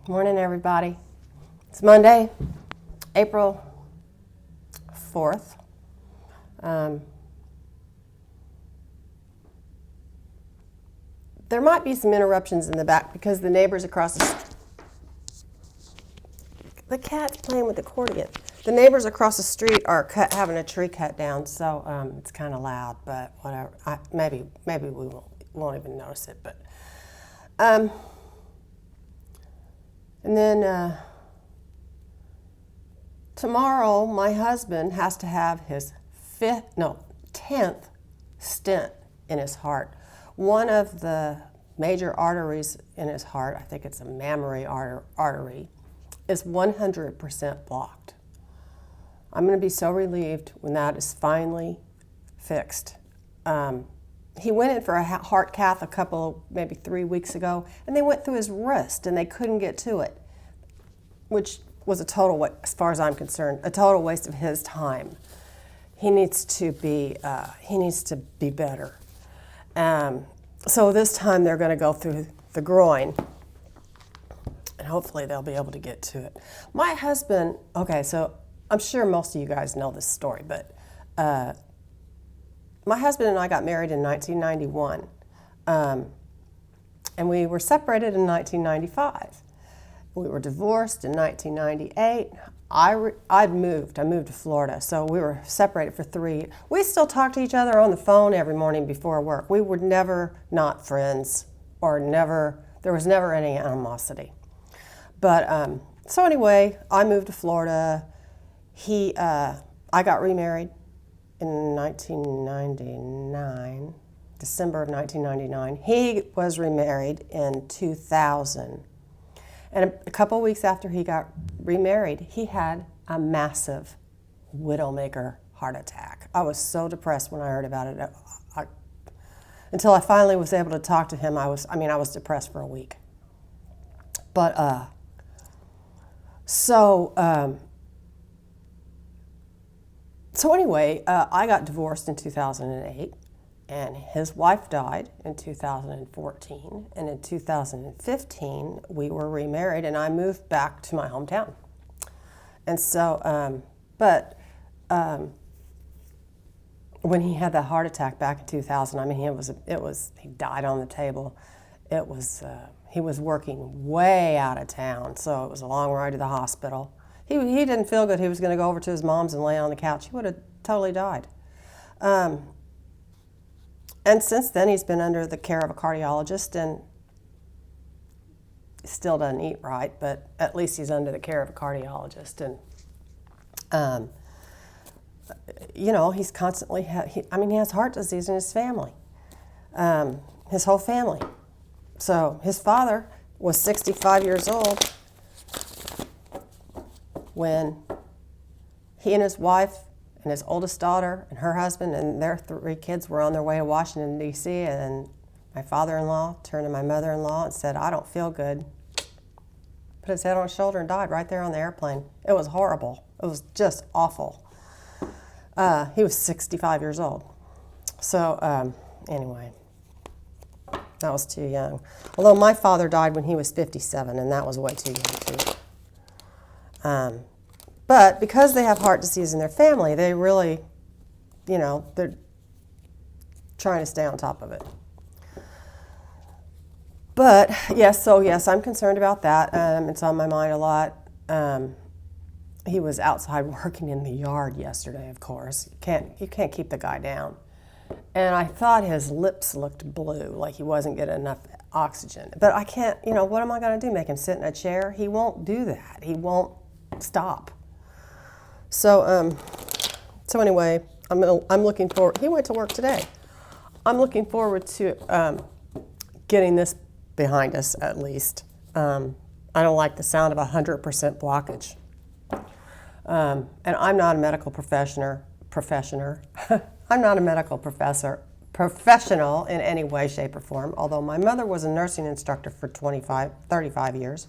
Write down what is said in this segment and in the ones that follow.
Morning, everybody. It's Monday, April 4th. There might be some interruptions in the back because the neighbors across the cat's playing with the cord again. The neighbors across the street are having a tree cut down, so it's kind of loud. But whatever. Maybe we won't even notice it. But and then tomorrow, my husband has to have his 10th stent in his heart. One of the major arteries in his heart, I think it's a mammary artery, is 100% blocked. I'm going to be so relieved when that is finally fixed. He went in for a heart cath maybe 3 weeks ago, and they went through his wrist and they couldn't get to it, which was as far as I'm concerned, a total waste of his time. He needs to be better. So this time they're going to go through the groin, and hopefully they'll be able to get to it. My husband, so I'm sure most of you guys know this story, but my husband and I got married in 1991, and we were separated in 1995. We were divorced in 1998. I moved to Florida, so we were separated for 3 years. We still talk to each other on the phone every morning before work. We were never not friends, there was never any animosity. But, so anyway, I moved to Florida. I got remarried in 1999, December of 1999. He was remarried in 2000. And a couple of weeks after he got remarried, he had a massive widowmaker heart attack. I was so depressed when I heard about it. Until I finally was able to talk to him, I was depressed for a week. But, so anyway, I got divorced in 2008. And his wife died in 2014, and in 2015 we were remarried, and I moved back to my hometown. And so, when he had that heart attack back in 2000, he died on the table. He was working way out of town, so it was a long ride to the hospital. He didn't feel good. He was going to go over to his mom's and lay on the couch. He would have totally died. And since then, he's been under the care of a cardiologist and still doesn't eat right, but at least he's under the care of a cardiologist. And, he's constantly, he has heart disease in his family, his whole family. So his father was 65 years old when he and his wife and his oldest daughter and her husband and their 3 kids were on their way to Washington, D.C., and my father-in-law turned to my mother-in-law and said, "I don't feel good." Put his head on his shoulder and died right there on the airplane. It was horrible. It was just awful. He was 65 years old. So anyway, that was too young. Although my father died when he was 57, and that was way too young too. But because they have heart disease in their family, they really, they're trying to stay on top of it. But yes, I'm concerned about that. It's on my mind a lot. He was outside working in the yard yesterday, of course. You can't keep the guy down. And I thought his lips looked blue, like he wasn't getting enough oxygen. But I can't, what am I going to do? Make him sit in a chair? He won't do that. He won't stop. So anyway, I'm looking forward. He went to work today. I'm looking forward to getting this behind us at least. I don't like the sound of 100% blockage. And I'm not a medical professional. I'm not a medical professional in any way, shape, or form. Although my mother was a nursing instructor for 35 years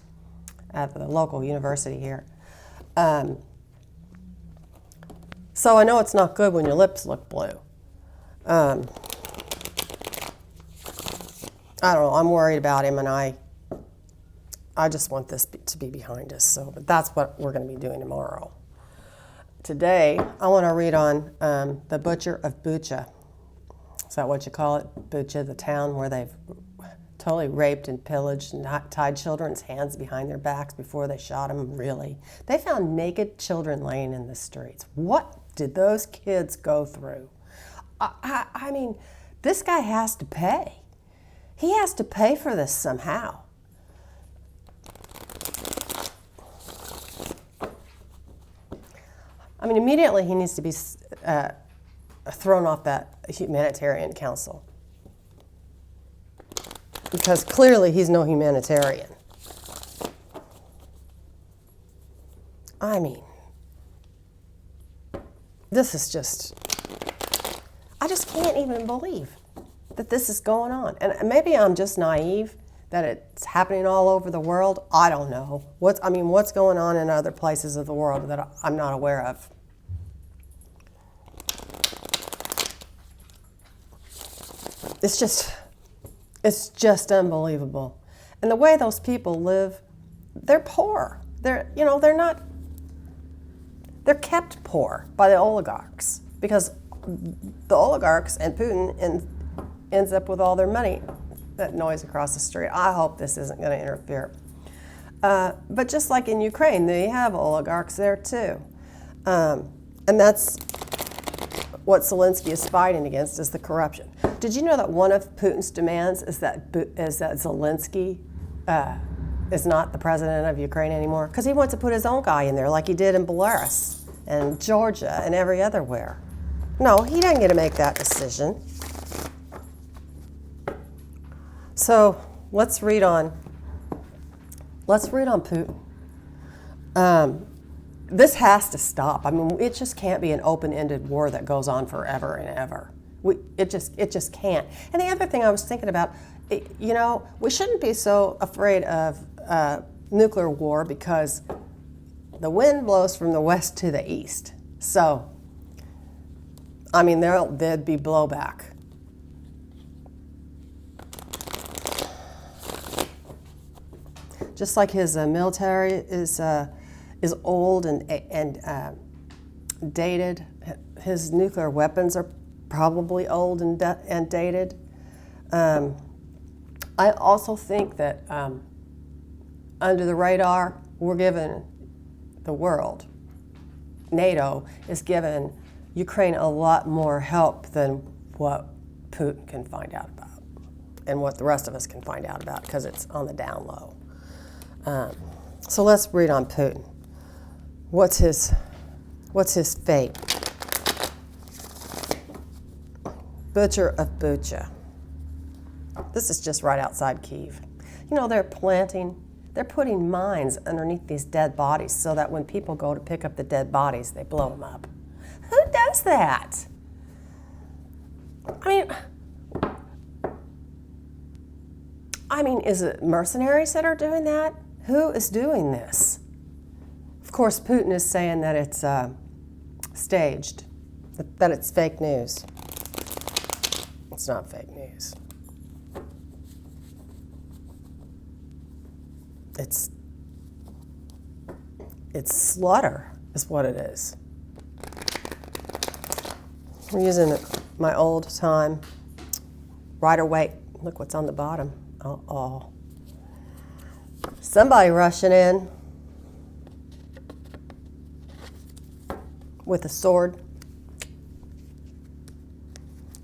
at the local university here. So I know it's not good when your lips look blue. I don't know, I'm worried about him, and I I just want this to be behind us. So, but that's what we're going to be doing tomorrow. Today, I want to read on the Butcher of Bucha. Is that what you call it? Bucha, the town where they've totally raped and pillaged and tied children's hands behind their backs before they shot them, really. They found naked children laying in the streets. What did those kids go through? I mean, this guy has to pay. He has to pay for this somehow. I mean, immediately he needs to be thrown off that humanitarian council. Because clearly he's no humanitarian. I mean, this is just, I just can't even believe that this is going on. And maybe I'm just naive that it's happening all over the world. I don't know. What's going on in other places of the world that I'm not aware of? It's just unbelievable. And the way those people live, they're poor. They're kept poor by the oligarchs because the oligarchs and Putin ends up with all their money. That noise across the street. I hope this isn't going to interfere. But just like in Ukraine, they have oligarchs there too. And that's what Zelensky is fighting against is the corruption. Did you know that one of Putin's demands is that Zelensky is not the president of Ukraine anymore? Because he wants to put his own guy in there like he did in Belarus and Georgia and every other where. No, he doesn't get to make that decision. So let's read on Putin. This has to stop. I mean, it just can't be an open-ended war that goes on forever and ever. It just can't. And the other thing I was thinking about, we shouldn't be so afraid of nuclear war because the wind blows from the west to the east. So, I mean, there'd be blowback. Just like his military is old and dated, his nuclear weapons are probably old and dated. I also think that under the radar, we're giving the world, NATO is giving Ukraine a lot more help than what Putin can find out about and what the rest of us can find out about because it's on the down low. So let's read on Putin. What's his fate? Butcher of Bucha. This is just right outside Kyiv. They're putting mines underneath these dead bodies so that when people go to pick up the dead bodies, they blow them up. Who does that? I mean, is it mercenaries that are doing that? Who is doing this? Of course, Putin is saying that it's staged, that it's fake news. It's not fake news. It's slaughter is what it is. We're using my old time rider weight. Look what's on the bottom. Oh. Somebody rushing in with a sword.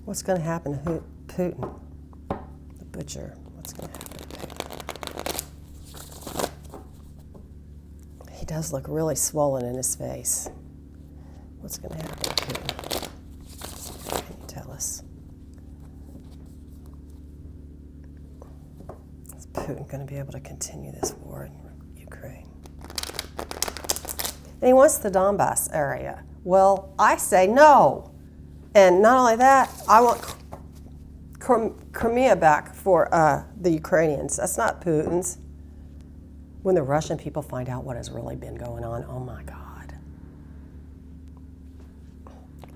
What's going to happen to Putin, the butcher? What's going to happen to Putin? He does look really swollen in his face. What's going to happen to Putin? Can you tell us? Is Putin going to be able to continue this war in Ukraine? And he wants the Donbass area. Well, I say no. And not only that, I want Crimea back for the Ukrainians. That's not Putin's. When the Russian people find out what has really been going on, oh my God.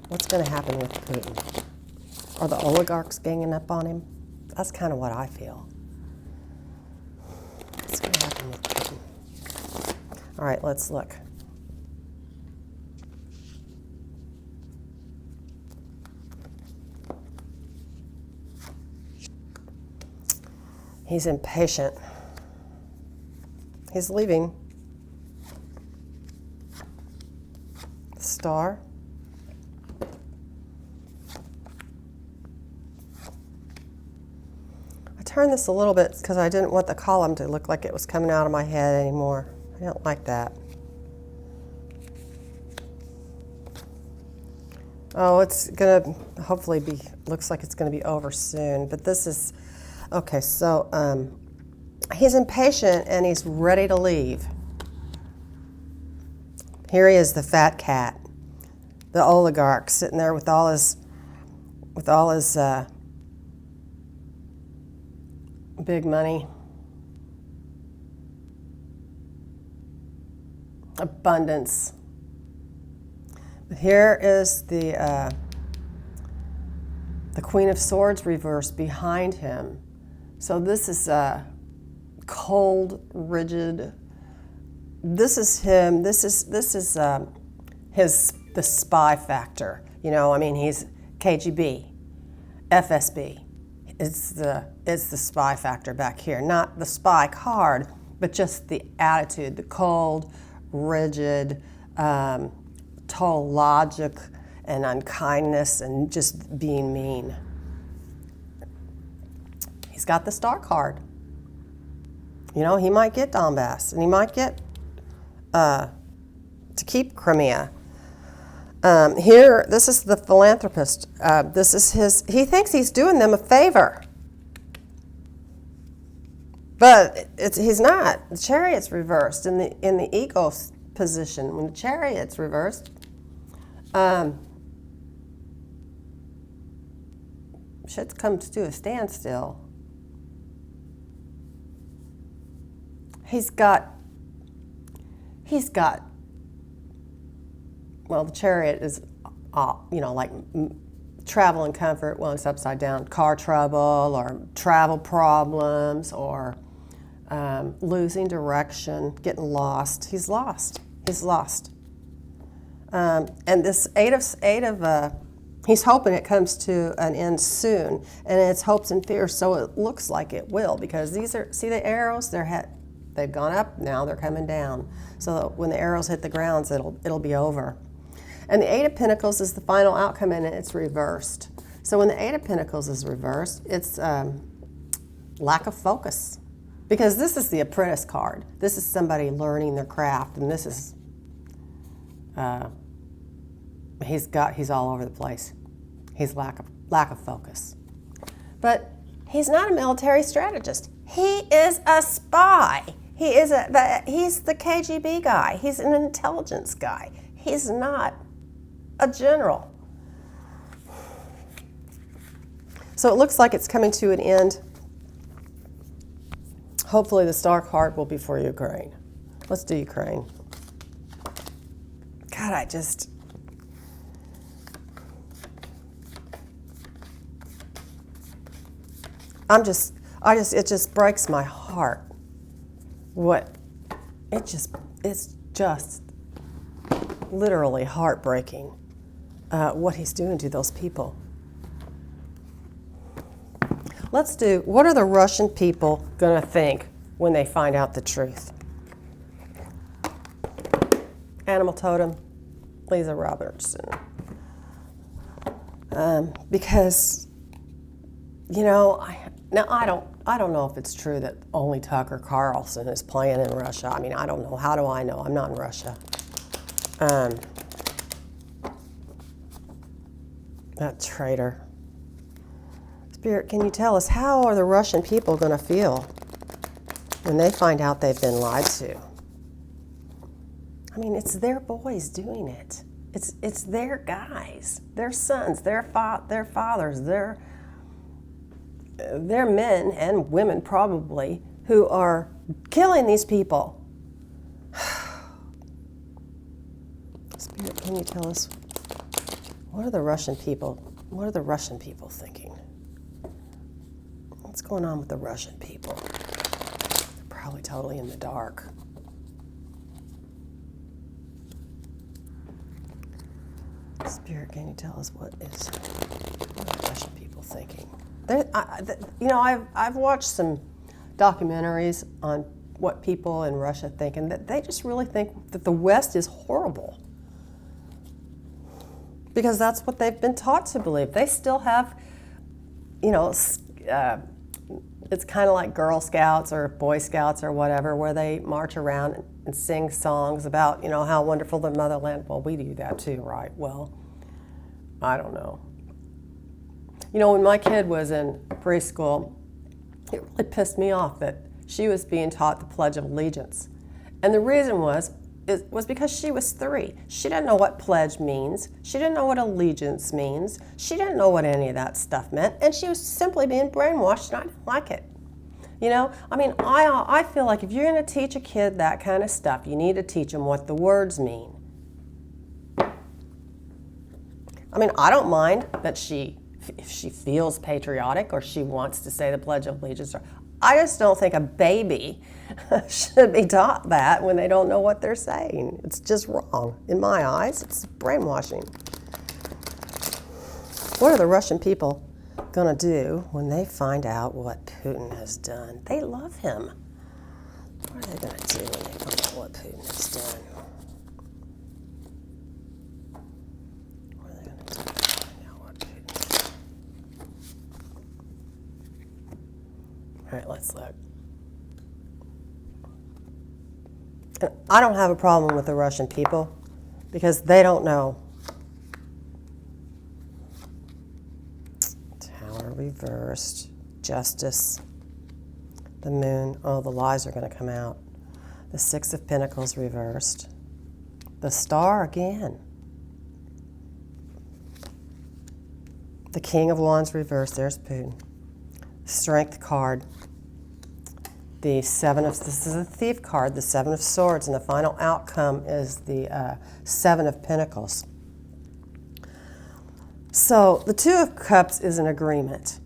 What's going to happen with Putin? Are the oligarchs ganging up on him? That's kind of what I feel. What's going to happen with Putin? All right, let's look. He's impatient. He's leaving. Star. I turned this a little bit because I didn't want the column to look like it was coming out of my head anymore. I don't like that. Oh, it's gonna hopefully be, looks like it's gonna be over soon, but this is, okay, so he's impatient and he's ready to leave. Here he is, the fat cat, the oligarch sitting there with all his big money, abundance. Here is the Queen of Swords reversed behind him. So this is cold, rigid. This is him. This is the spy factor. You know, I mean, he's KGB, FSB. It's the spy factor back here, not the spy card, but just the attitude, the cold, rigid, total logic and unkindness and just being mean. He's got the star card. You know, he might get Donbass and he might get to keep Crimea. Here, this is the philanthropist. This is he thinks he's doing them a favor. But he's not. The Chariot's reversed in the ego position. When the Chariot's reversed, shit comes to a standstill. He's got, well, the Chariot is, you know, like travel and comfort. Well, it's upside down. Car trouble or travel problems or losing direction, getting lost. He's lost. He's lost. And this eight of he's hoping it comes to an end soon, and it's hopes and fears. So it looks like it will, because these are, see the arrows? They've gone up. Now they're coming down. So when the arrows hit the ground, it'll be over. And the Eight of Pentacles is the final outcome, and it's reversed. So when the Eight of Pentacles is reversed, it's lack of focus. Because this is the apprentice card. This is somebody learning their craft, and this is, he's all over the place. He's lack of focus. But he's not a military strategist. He is a spy. He's the KGB guy. He's an intelligence guy. He's not a general. So it looks like it's coming to an end. Hopefully the star card will be for Ukraine. Let's do Ukraine. God, it just breaks my heart. It's just literally heartbreaking what he's doing to those people. Let's do, what are the Russian people going to think when they find out the truth? Animal totem, Lisa Robertson. Because, you know, I don't know if it's true that only Tucker Carlson is playing in Russia. I mean, I don't know. How do I know? I'm not in Russia. That traitor. Spirit, can you tell us, how are the Russian people going to feel when they find out they've been lied to? I mean, it's their boys doing it. It's their guys, their sons, their fathers, their men and women probably who are killing these people. Spirit, can you tell us, what are the Russian people thinking? What's going on with the Russian people? They're probably totally in the dark. Spirit, can you tell us what are Russian people thinking? I've watched some documentaries on what people in Russia think, and that they just really think that the West is horrible. Because that's what they've been taught to believe. They still have, it's kind of like Girl Scouts or Boy Scouts or whatever, where they march around and sing songs about, how wonderful the motherland. Well, we do that too, right? Well, I don't know. When my kid was in preschool, it really pissed me off that she was being taught the Pledge of Allegiance. And the reason was because she was 3. She didn't know what pledge means. She didn't know what allegiance means. She didn't know what any of that stuff meant. And she was simply being brainwashed, and I didn't like it. I feel like if you're going to teach a kid that kind of stuff, you need to teach them what the words mean. I don't mind that if she feels patriotic or she wants to say the Pledge of Allegiance. I just don't think a baby should be taught that when they don't know what they're saying. It's just wrong. In my eyes, it's brainwashing. What are the Russian people going to do when they find out what Putin has done? They love him. What are they going to do when they find out what Putin has done? What are they going to do when they find out what Putin has done? All right, let's look. And I don't have a problem with the Russian people because they don't know. Tower reversed. Justice. The moon. Oh, the lies are going to come out. The 6 of Pentacles reversed. The Star again. The King of Wands reversed. There's Putin. Strength card. This is a Thief card, the 7 of Swords, and the final outcome is the 7 of Pentacles. So the 2 of Cups is an agreement.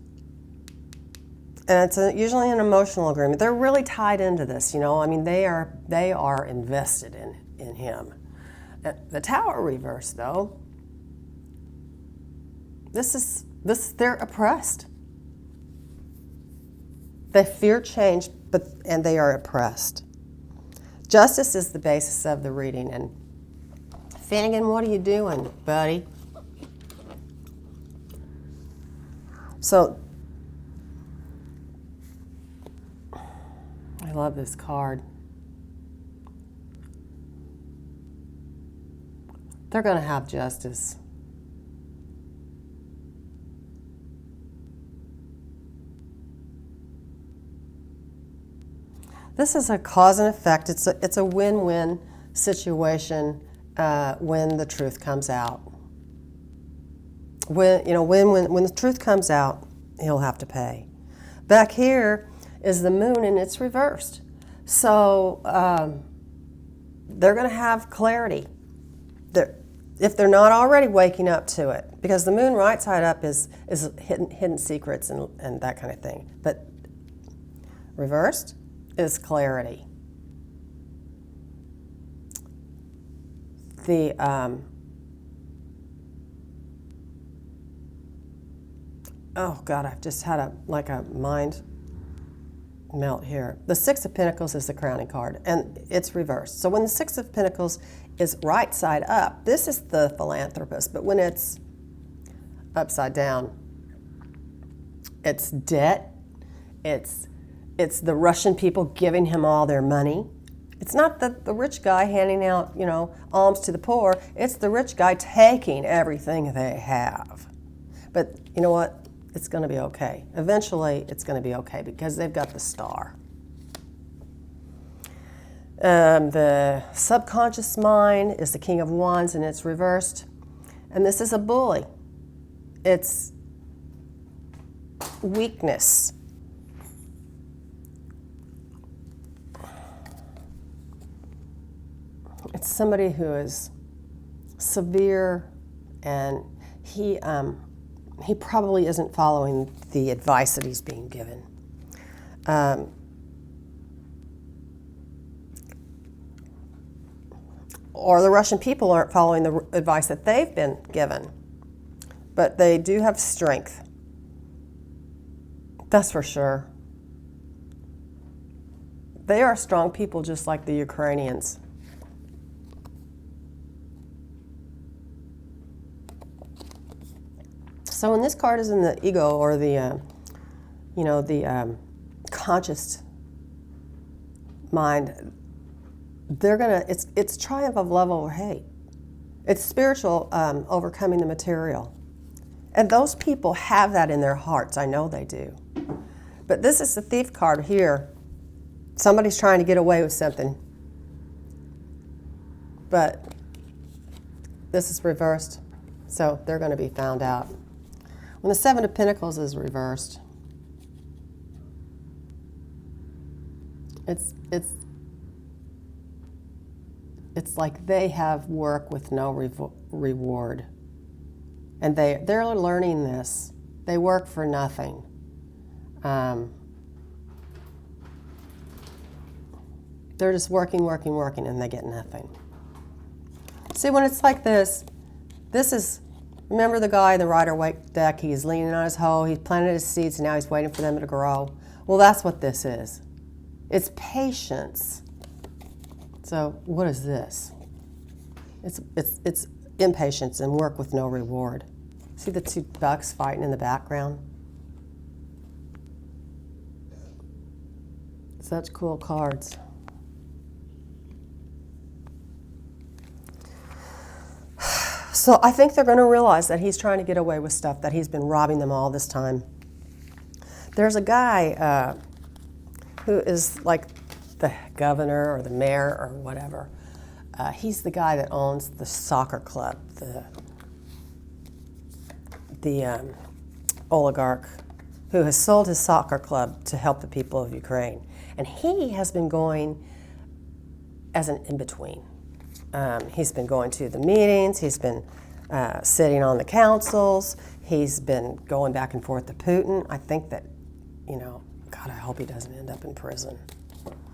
And it's usually an emotional agreement. They're really tied into this, they are invested in him. The Tower reverse, though, they're oppressed. They fear change, and they are oppressed. Justice is the basis of the reading. And Finnegan, what are you doing, buddy? So, I love this card. They're going to have justice. This is a cause and effect. It's a win-win situation when the truth comes out. When the truth comes out, he'll have to pay. Back here is the moon, and it's reversed. So they're going to have clarity. If they're not already waking up to it, because the moon right side up is hidden secrets and that kind of thing. But reversed is clarity. Oh God, I've just had a mind melt here. The 6 of Pentacles is the crowning card, and it's reversed. So when the 6 of Pentacles is right side up, this is the philanthropist, but when it's upside down, it's debt, it's the Russian people giving him all their money. It's not the rich guy handing out, alms to the poor. It's the rich guy taking everything they have. But you know what? It's going to be okay. Eventually, it's going to be okay because they've got the Star. The subconscious mind is the King of Wands, and it's reversed. And this is a bully. It's weakness. It's somebody who is severe, and he probably isn't following the advice that he's being given. or the Russian people aren't following the advice that they've been given. But they do have strength. That's for sure. They are strong people just like the Ukrainians. So when this card is in the ego or the, conscious mind, they're gonna. It's triumph of love over hate. It's spiritual overcoming the material, and those people have that in their hearts. I know they do. But this is the thief card here. Somebody's trying to get away with something, but this is reversed, so they're going to be found out. When the Seven of Pentacles is reversed, it's like they have work with no reward, and they're learning this. They work for nothing. They're just working, and they get nothing. See, when it's like this is, remember the guy, the Rider-Waite deck, he's leaning on his hoe, he's planted his seeds, and now he's waiting for them to grow. Well, that's what this is. It's patience. So what is this? It's impatience and work with no reward. See the two ducks fighting in the background? Such cool cards. So I think they're going to realize that he's trying to get away with stuff, that he's been robbing them all this time. There's a guy who is like the governor or the mayor or whatever. He's the guy that owns the soccer club, the oligarch who has sold his soccer club to help the people of Ukraine. And he has been going as an in-between. He's been going to the meetings, he's been sitting on the councils, he's been going back and forth to Putin. I think that, God, I hope he doesn't end up in prison.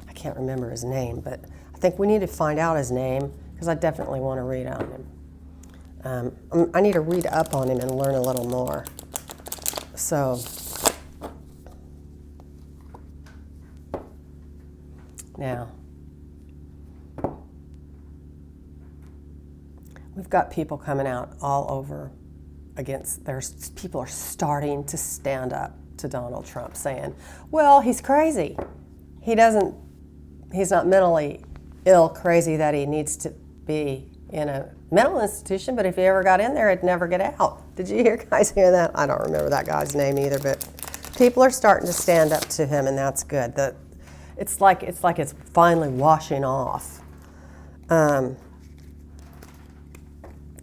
I can't remember his name, but I think we need to find out his name because I definitely want to read on him. I need to read up on him and learn a little more. So, now, we've got people coming out all over against, people are starting to stand up to Donald Trump saying, well, he's crazy. He's not mentally ill crazy that he needs to be in a mental institution, but if he ever got in there, he'd never get out. Did you guys hear that? I don't remember that guy's name either, but people are starting to stand up to him, and that's good. It's like it's finally washing off.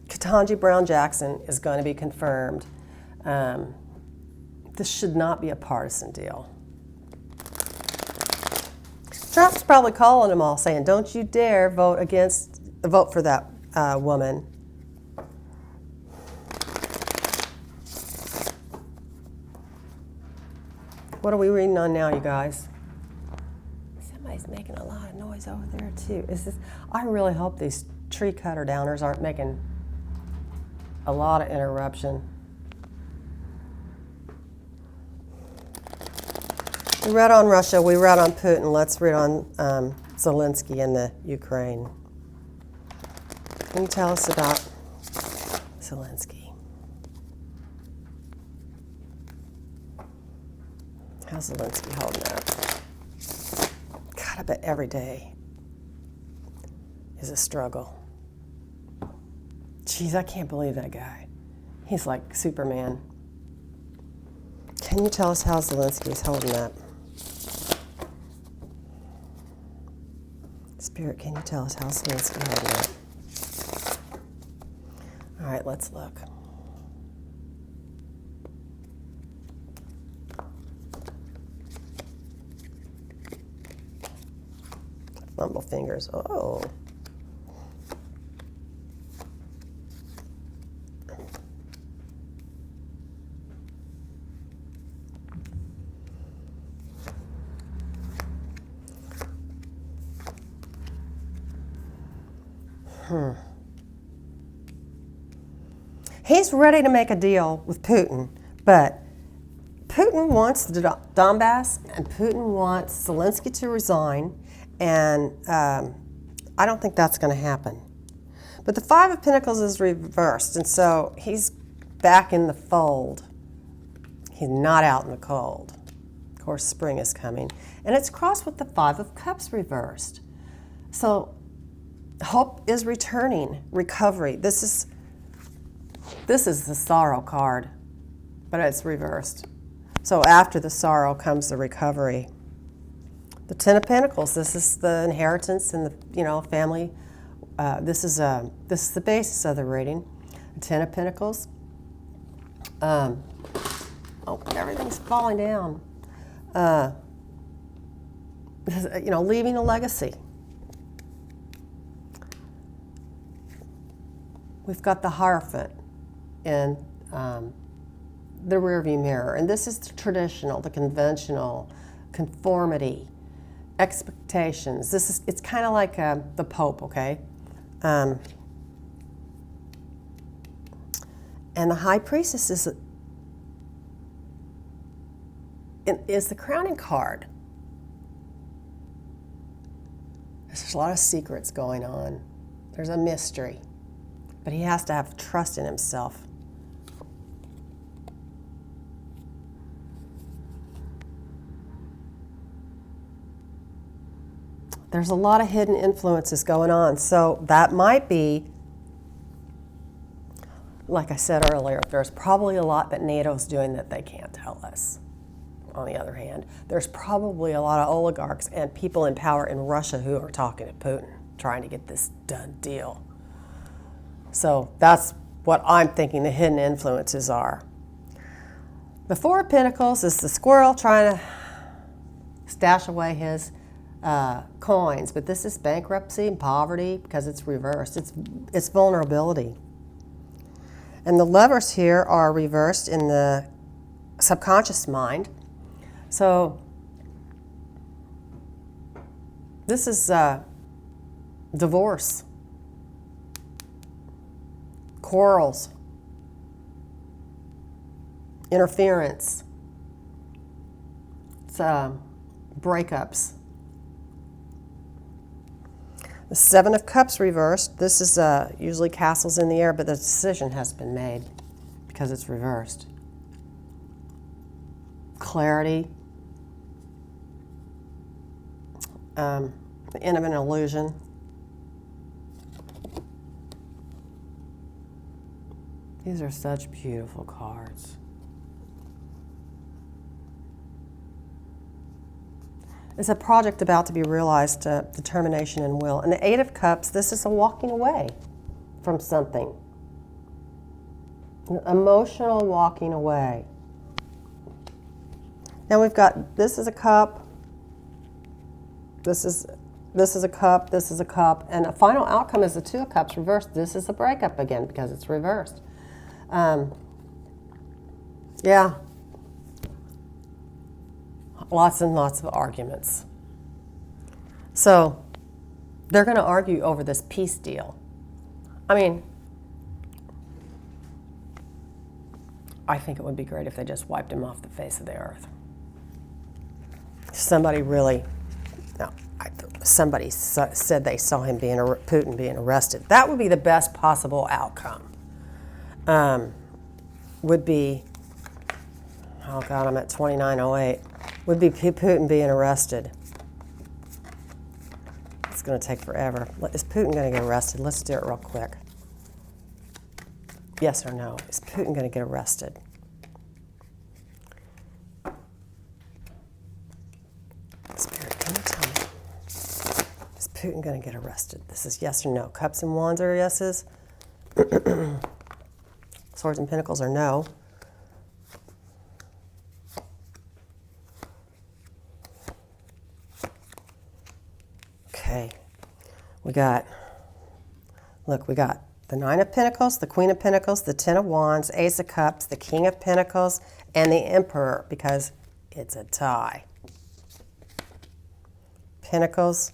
Ketanji Brown Jackson is going to be confirmed. This should not be a partisan deal. Trump's probably calling them all, saying, "Don't you dare vote for that woman." What are we reading on now, you guys? Somebody's making a lot of noise over there too. I really hope these tree cutter downers aren't making a lot of interruption. We read on Russia, we read on Putin, let's read on Zelensky and the Ukraine. Can you tell us about Zelensky? How's Zelensky holding up? God, I bet every day is a struggle. Jeez, I can't believe that guy. He's like Superman. Can you tell us how Zelensky's holding up? Spirit, can you tell us how Zelensky's holding up? All right, let's look. Fumble fingers. Oh. He's ready to make a deal with Putin, but Putin wants the Donbass, and Putin wants Zelensky to resign, and I don't think that's going to happen. But the Five of Pentacles is reversed, and so he's back in the fold. He's not out in the cold. Of course, spring is coming. And it's crossed with the Five of Cups reversed. So hope is returning, recovery. This is the sorrow card, but it's reversed. So after the sorrow comes the recovery. The Ten of Pentacles, this is the inheritance and the family. This is the basis of the reading. The Ten of Pentacles. Everything's falling down. Leaving a legacy. We've got the Hierophant in the rearview mirror, and this is the traditional, the conventional, conformity, expectations. It's kind of like the Pope, okay? And the High Priestess is the crowning card. There's a lot of secrets going on. There's a mystery. But he has to have trust in himself. There's a lot of hidden influences going on. So that might be, like I said earlier, there's probably a lot that NATO's doing that they can't tell us. On the other hand, there's probably a lot of oligarchs and people in power in Russia who are talking to Putin, trying to get this done deal. So that's what I'm thinking the hidden influences are. The Four of Pentacles is the squirrel trying to stash away his coins, but this is bankruptcy and poverty because it's reversed. It's vulnerability. And the Lovers here are reversed in the subconscious mind. So this is divorce, quarrels, interference, it's breakups. The Seven of Cups reversed. This is usually castles in the air, but the decision has been made because it's reversed. Clarity. The end of an illusion. These are such beautiful cards. It's a project about to be realized, determination and will. And the Eight of Cups, this is a walking away from something. An emotional walking away. Now we've got, this is a cup, this is a cup, this is a cup, and a final outcome is the Two of Cups reversed. This is a breakup again because it's reversed. Yeah. Lots and lots of arguments. So they're going to argue over this peace deal. I mean, I think it would be great if they just wiped him off the face of the earth. Somebody really, no, somebody said they saw him Putin being arrested. That would be the best possible outcome. Would be, oh God, I'm at 2908. Would be Putin being arrested. It's going to take forever. Is Putin going to get arrested? Let's do it real quick. Yes or no? Is Putin going to get arrested? Spirit, can you tell me? Is Putin going to get arrested? This is yes or no. Cups and Wands are yeses. Swords and Pentacles are no. Okay. We got the Nine of Pentacles, the Queen of Pentacles, the Ten of Wands, Ace of Cups, the King of Pentacles, and the Emperor, because it's a tie. Pentacles,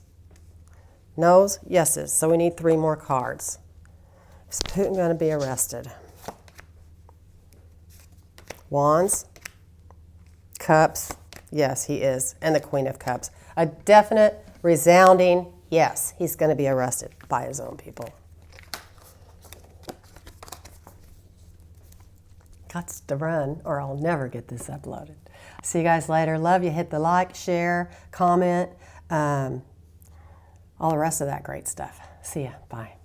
No's, yeses. So we need 3 more cards. Is Putin going to be arrested? Wands, Cups, yes, he is, and the Queen of Cups. A definite, resounding yes, he's going to be arrested by his own people. Gots to run, or I'll never get this uploaded. See you guys later. Love you. Hit the like, share, comment, all the rest of that great stuff. See ya. Bye.